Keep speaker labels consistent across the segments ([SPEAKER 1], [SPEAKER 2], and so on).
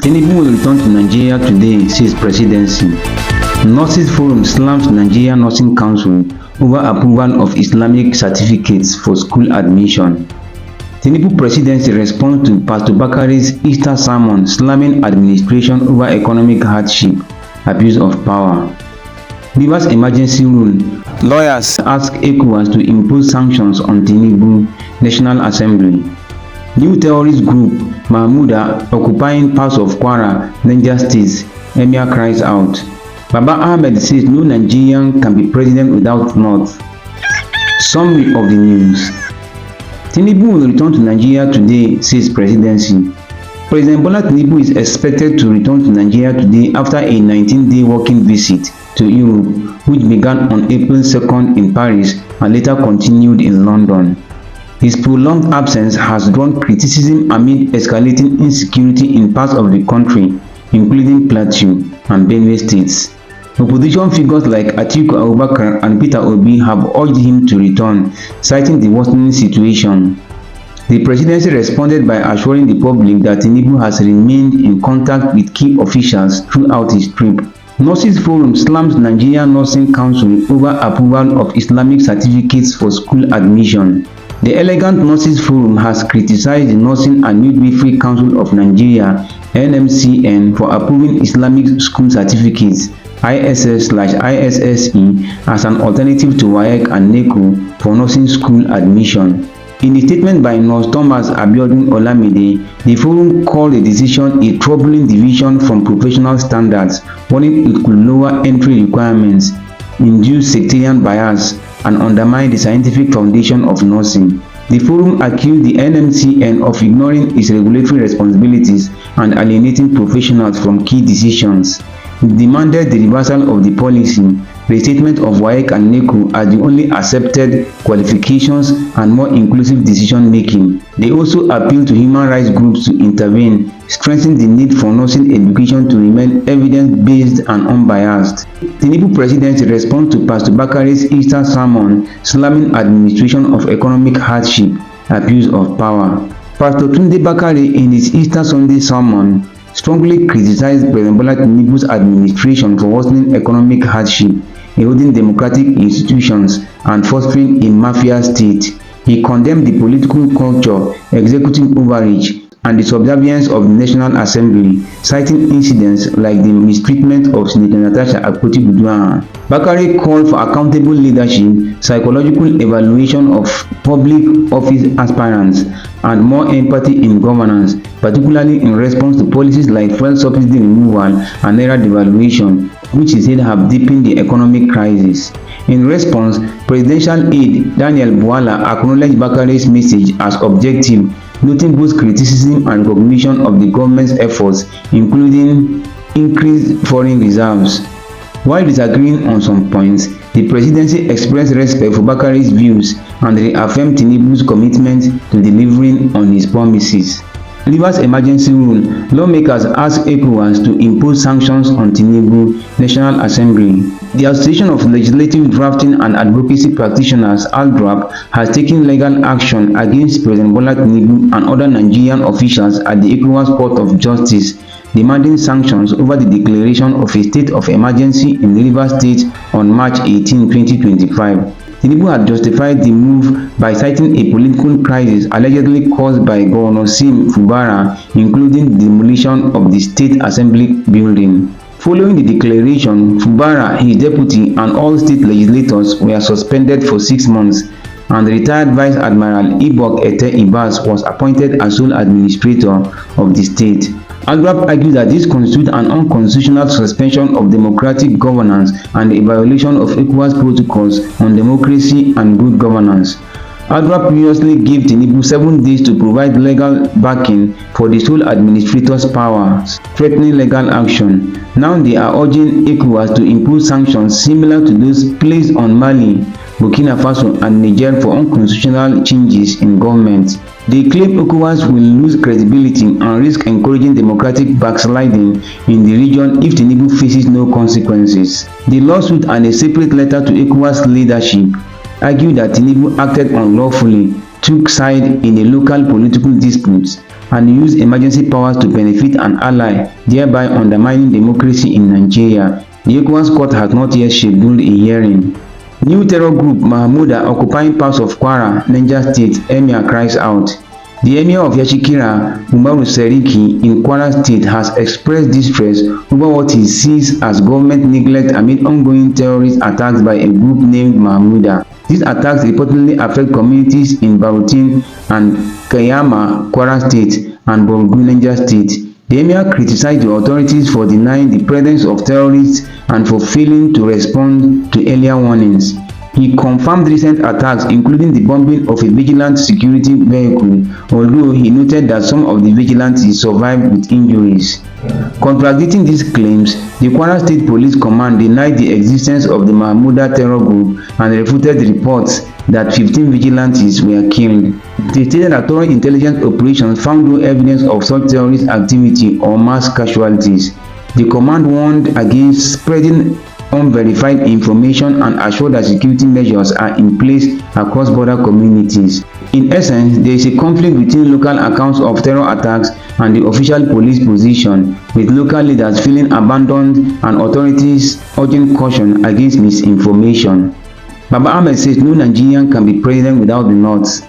[SPEAKER 1] Tinubu will return to Nigeria today, says Presidency. Nurses Forum slams Nigerian Nursing Council over approval of Islamic certificates for school admission. Tinubu Presidency responds to Pastor Bakaris Easter sermon slamming administration over economic hardship, abuse of power. Rivers emergency rule. Lawyers ask ECOWAS to impose sanctions on Tinubu National Assembly. New terrorist group Mahmuda occupying parts of Kwara, Niger State. Emir cries out. Baba-Ahmed says no Nigerian can be president without North. Summary of the news. Tinubu will return to Nigeria today, says Presidency. President Bola Tinubu is expected to return to Nigeria today after a 19-day working visit to Europe, which began on April 2nd in Paris and later continued in London. His prolonged absence has drawn criticism amid escalating insecurity in parts of the country, including Plateau and Benue states. Opposition figures like Atiku Abubakar and Peter Obi have urged him to return, citing the worsening situation. The presidency responded by assuring the public that Tinubu has remained in contact with key officials throughout his trip. Nurses Forum slams Nigerian Nursing Council over approval of Islamic certificates for school admission. The Elegant Nurses Forum has criticized the Nursing and Midwifery Council of Nigeria (NMCN) for approving Islamic school certificates ISS/ISSE as an alternative to WAEC and NECO for nursing school admission. In a statement by Nurse Thomas Abiodun Olamide, the forum called the decision a troubling deviation from professional standards, warning it could lower entry requirements, induce sectarian bias, and undermine the scientific foundation of nursing. The forum accused the NMCN of ignoring its regulatory responsibilities and alienating professionals from key decisions. It demanded the reversal of the policy, restatement of WAEC and NECO as the only accepted qualifications and more inclusive decision-making. They also appealed to human rights groups to intervene, stressing the need for nursing education to remain evidence-based and unbiased. Tinubu Presidency responds to Pastor Bakaris Easter sermon slamming administration of economic hardship, abuse of power. Pastor Bakare in his Easter Sunday sermon strongly criticized President Bola Tinubu's administration for worsening economic hardship, eroding democratic institutions, and fostering a mafia state. He condemned the political culture, executive overreach, and the subservience of the National Assembly, citing incidents like the mistreatment of Senator Natasha Akpoti-Buduaghan. Bakare called for accountable leadership, psychological evaluation of public office aspirants, and more empathy in governance, particularly in response to policies like fuel subsidy removal and naira devaluation, which he said have deepened the economic crisis. In response, presidential aide Daniel Bwala acknowledged Bakare's message as objective, noting both criticism and recognition of the government's efforts, including increased foreign reserves. While disagreeing on some points, the presidency expressed respect for Bakare's views and reaffirmed Tinubu's commitment to delivering on his promises. Rivers emergency rule. Lawmakers ask ECOWAS to impose sanctions on Tinubu National Assembly. The Association of Legislative Drafting and Advocacy Practitioners (ALDRAP) has taken legal action against President Bola Tinubu and other Nigerian officials at the ECOWAS Court of Justice, demanding sanctions over the declaration of a state of emergency in Rivers State on March 18, 2025. Tinubu had justified the move by citing a political crisis allegedly caused by Governor Sim Fubara, including the demolition of the State Assembly building. Following the declaration, Fubara, his deputy, and all state legislators were suspended for 6 months, and retired Vice Admiral Ibok Ete Ibas was appointed as sole administrator of the state. ALDRAP argued that this constitutes an unconstitutional suspension of democratic governance and a violation of ECOWAS protocols on democracy and good governance. ALDRAP previously gave Tinubu 7 days to provide legal backing for the sole administrator's powers, threatening legal action. Now they are urging ECOWAS to impose sanctions similar to those placed on Mali, Burkina Faso, and Niger for unconstitutional changes in government. They claim ECOWAS will lose credibility and risk encouraging democratic backsliding in the region if Tinubu faces no consequences. The lawsuit and a separate letter to ECOWAS leadership argue that Tinubu acted unlawfully, took side in a local political dispute and used emergency powers to benefit an ally, thereby undermining democracy in Nigeria. The ECOWAS court has not yet scheduled a hearing. New terror group Mahmuda occupying parts of Kwara, Niger State, Emir cries out. The Emir of Yashikira, Umaru Seriki, in Kwara State has expressed distress over what he sees as government neglect amid ongoing terrorist attacks by a group named Mahmuda. These attacks reportedly affect communities in Barutin and Kayama, Kwara State, and Borgu, Niger State. The Emir criticized the authorities for denying the presence of terrorists and for failing to respond to earlier warnings. He confirmed recent attacks, including the bombing of a vigilante security vehicle, although he noted that some of the vigilantes survived with injuries. Contradicting these claims, the Kwara State Police Command denied the existence of the Mahmuda terror group and refuted reports that 15 vigilantes were killed. They stated that thorough intelligence operations found no evidence of such terrorist activity or mass casualties. The command warned against spreading unverified information and assured that security measures are in place across border communities. In essence, there is a conflict between local accounts of terror attacks and the official police position, with local leaders feeling abandoned and authorities urging caution against misinformation. Baba-Ahmed says no Nigerian can be president without the North.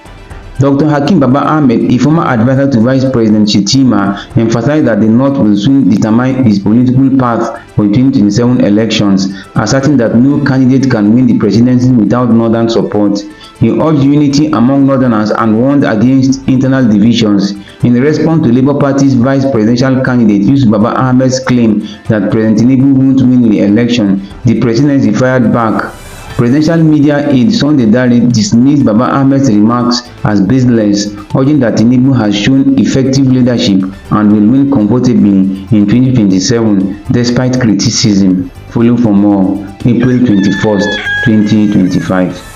[SPEAKER 1] Dr. Hakim Baba-Ahmed, a former advisor to Vice President Shettima, emphasized that the North will soon determine its political path for the 2027 elections, asserting that no candidate can win the presidency without Northern support. He urged unity among Northerners and warned against internal divisions. In response to Labour Party's vice presidential candidate Yusuf Baba-Ahmed's claim that President Tinubu won't win the election, the presidency fired back. Presidential media aide Sunday Dare dismissed Baba-Ahmed's remarks as baseless, urging that Tinubu has shown effective leadership and will win comfortably in 2027 despite criticism. Follow for more. April 21st, 2025.